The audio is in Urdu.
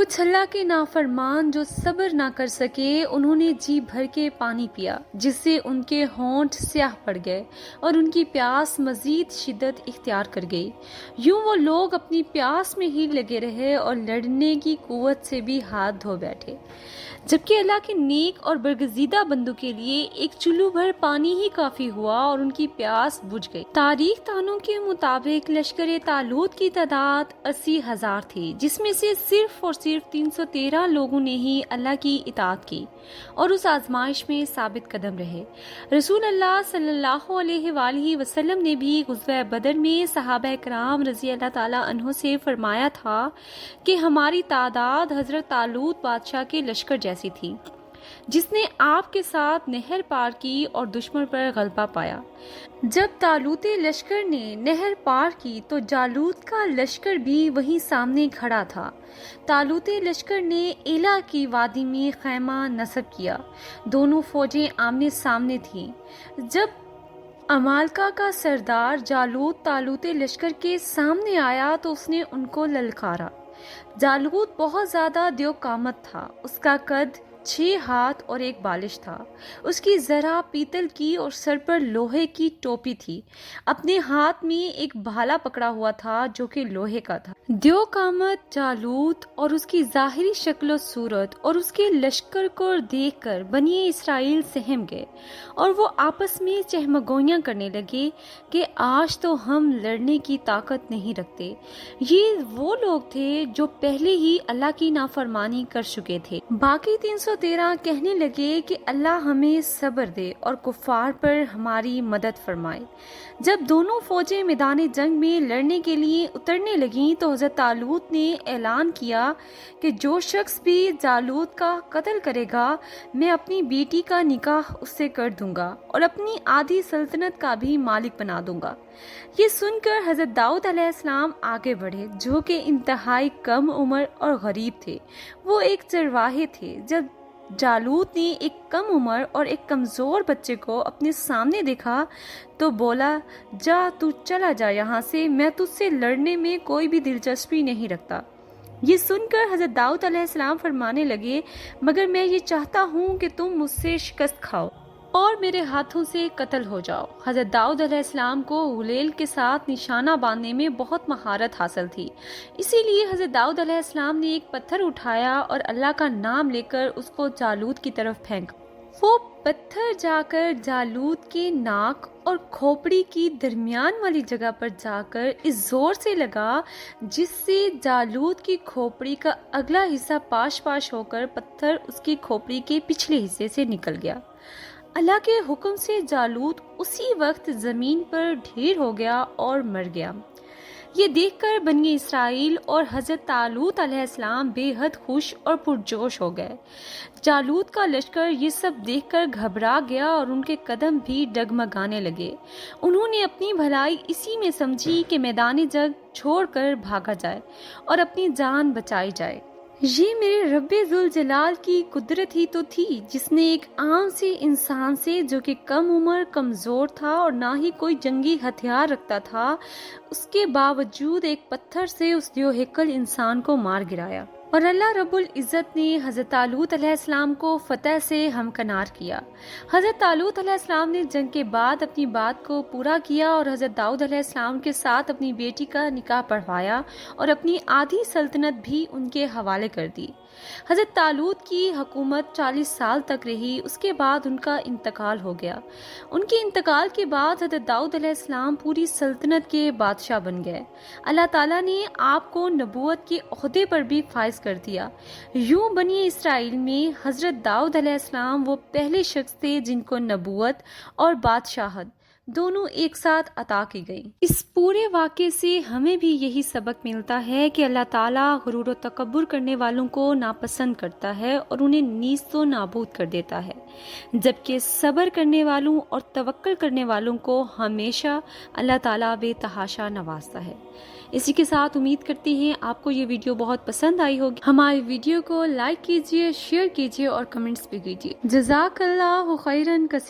کچھ اللہ کے نافرمان جو صبر نہ کر سکے، انہوں نے جی بھر کے پانی پیا جس سے ان کے ہونٹ سیاہ پڑ گئے اور ان کی پیاس مزید شدت اختیار کر گئی۔ یوں وہ لوگ اپنی پیاس میں ہی لگے رہے اور لڑنے کی قوت سے بھی ہاتھ دھو بیٹھے، جبکہ اللہ کے نیک اور برگزیدہ بندوں کے لیے ایک چلو بھر پانی ہی کافی ہوا اور ان کی پیاس بجھ گئی۔ تاریخ دانوں کے مطابق لشکر طالوت کی تعداد 80,000 تھی، جس میں سے صرف اور صرف 313 لوگوں نے ہی اللہ کی اطاعت کی اور اس آزمائش میں ثابت قدم رہے۔ رسول اللہ صلی اللہ علیہ وآلہ وسلم نے بھی غزوہ بدر میں صحابہ کرام رضی اللہ تعالیٰ عنہ سے فرمایا تھا کہ ہماری تعداد حضرت طالوت بادشاہ کے لشکر جیسی تھی، جس نے آپ کے ساتھ نہر پار کی اور دشمن پر غلبہ پایا۔ جب طالوت لشکر نے نہر پار کی تو جالوت کا لشکر بھی وہیں سامنے کھڑا تھا۔ طالوت لشکر نے ایلا کی وادی میں خیمہ نصب کیا، دونوں فوجیں آمنے سامنے تھیں۔ جب عمالقہ کا سردار جالوت طالوت لشکر کے سامنے آیا تو اس نے ان کو للکارا۔ جالوت بہت زیادہ دیو قامت تھا، اس کا قد 6 ہاتھ اور 1 بالش تھا، اس کی ذرا پیتل کی اور سر پر لوہے کی ٹوپی تھی، اپنے ہاتھ میں ایک بھالا پکڑا ہوا تھا جو کہ لوہے کا تھا۔ دیو قامت جالوت اور اس کی ظاہری شکل و صورت اور اس کے لشکر کو دیکھ کر بنی اسرائیل سہم گئے اور وہ آپس میں چہمگوئیاں کرنے لگے کہ آج تو ہم لڑنے کی طاقت نہیں رکھتے۔ یہ وہ لوگ تھے جو پہلے ہی اللہ کی نافرمانی کر چکے تھے۔ باقی 313 کہنے لگے کہ اللہ ہمیں صبر دے اور کفار پر ہماری مدد فرمائے۔ جب دونوں فوجیں میدان جنگ میں لڑنے کے لیے اترنے لگیں تو حضرت طالوت نے اعلان کیا کہ جو شخص بھی جالوت کا قتل کرے گا میں اپنی بیٹی کا نکاح اس سے کر دوں گا اور اپنی آدھی سلطنت کا بھی مالک بنا دوں گا۔ یہ سن کر حضرت داؤد علیہ السلام آگے بڑھے، جو کہ انتہائی کم عمر اور غریب تھے۔ وہ ایک چرواہے تھے۔ جب جالوت نے ایک کم عمر اور ایک کمزور بچے کو اپنے سامنے دیکھا تو بولا، جا تو چلا جا یہاں سے، میں تجھ سے لڑنے میں کوئی بھی دلچسپی نہیں رکھتا۔ یہ سن کر حضرت داؤد علیہ السلام فرمانے لگے، مگر میں یہ چاہتا ہوں کہ تم مجھ سے شکست کھاؤ اور میرے ہاتھوں سے قتل ہو جاؤ۔ حضرت داؤد علیہ السلام کو غلیل کے ساتھ نشانہ باندھنے میں بہت مہارت حاصل تھی، اسی لیے حضرت داؤد علیہ السلام نے ایک پتھر اٹھایا اور اللہ کا نام لے کر اس کو جالوت کی طرف پھینکا۔ وہ پتھر جا کر جالوت کے ناک اور کھوپڑی کی درمیان والی جگہ پر جا کر اس زور سے لگا جس سے جالوت کی کھوپڑی کا اگلا حصہ پاش پاش ہو کر پتھر اس کی کھوپڑی کے پچھلے حصے سے نکل گیا۔ اللہ کے حکم سے جالوت اسی وقت زمین پر ڈھیر ہو گیا اور مر گیا۔ یہ دیکھ کر بنی اسرائیل اور حضرت طالوت علیہ السلام بے حد خوش اور پرجوش ہو گئے۔ جالوت کا لشکر یہ سب دیکھ کر گھبرا گیا اور ان کے قدم بھی ڈگمگانے لگے۔ انہوں نے اپنی بھلائی اسی میں سمجھی کہ میدان جنگ چھوڑ کر بھاگا جائے اور اپنی جان بچائی جائے۔ یہ میرے رب ذوالجلال کی قدرت ہی تو تھی جس نے ایک عام سے انسان سے جو کہ کم عمر کمزور تھا اور نہ ہی کوئی جنگی ہتھیار رکھتا تھا، اس کے باوجود ایک پتھر سے اس دیو ہیکل انسان کو مار گرایا۔ اور اللہ رب العزت نے حضرت طالوت علیہ السلام کو فتح سے ہمکنار کیا۔ حضرت طالوت علیہ السلام نے جنگ کے بعد اپنی بات کو پورا کیا اور حضرت داؤد علیہ السلام کے ساتھ اپنی بیٹی کا نکاح پڑھوایا اور اپنی آدھی سلطنت بھی ان کے حوالے کر دی۔ حضرت طالوت کی حکومت 40 سال تک رہی، اس کے بعد ان کا انتقال ہو گیا۔ ان کے انتقال کے بعد حضرت داؤد علیہ السلام پوری سلطنت کے بادشاہ بن گئے۔ اللہ تعالیٰ نے آپ کو نبوت کے عہدے پر بھی فائز کر دیا۔ یوں بنی اسرائیل میں حضرت داؤد علیہ السلام وہ پہلے شخص تھے جن کو نبوت اور بادشاہت دونوں ایک ساتھ عطا کی گئی۔ اس پورے واقعے سے ہمیں بھی یہی سبق ملتا ہے کہ اللہ تعالیٰ غرور و تکبر کرنے والوں کو ناپسند کرتا ہے اور انہیں نیست و نابود کر دیتا ہے، جبکہ صبر کرنے والوں اور توکل کرنے والوں کو ہمیشہ اللہ تعالیٰ بے تحاشا نوازتا ہے۔ اسی کے ساتھ امید کرتی ہیں آپ کو یہ ویڈیو بہت پسند آئی ہوگی۔ ہماری ویڈیو کو لائک کیجیے، شیئر کیجیے اور کمنٹس بھی کیجیے۔ جزاک اللہ خیرن کثیرا۔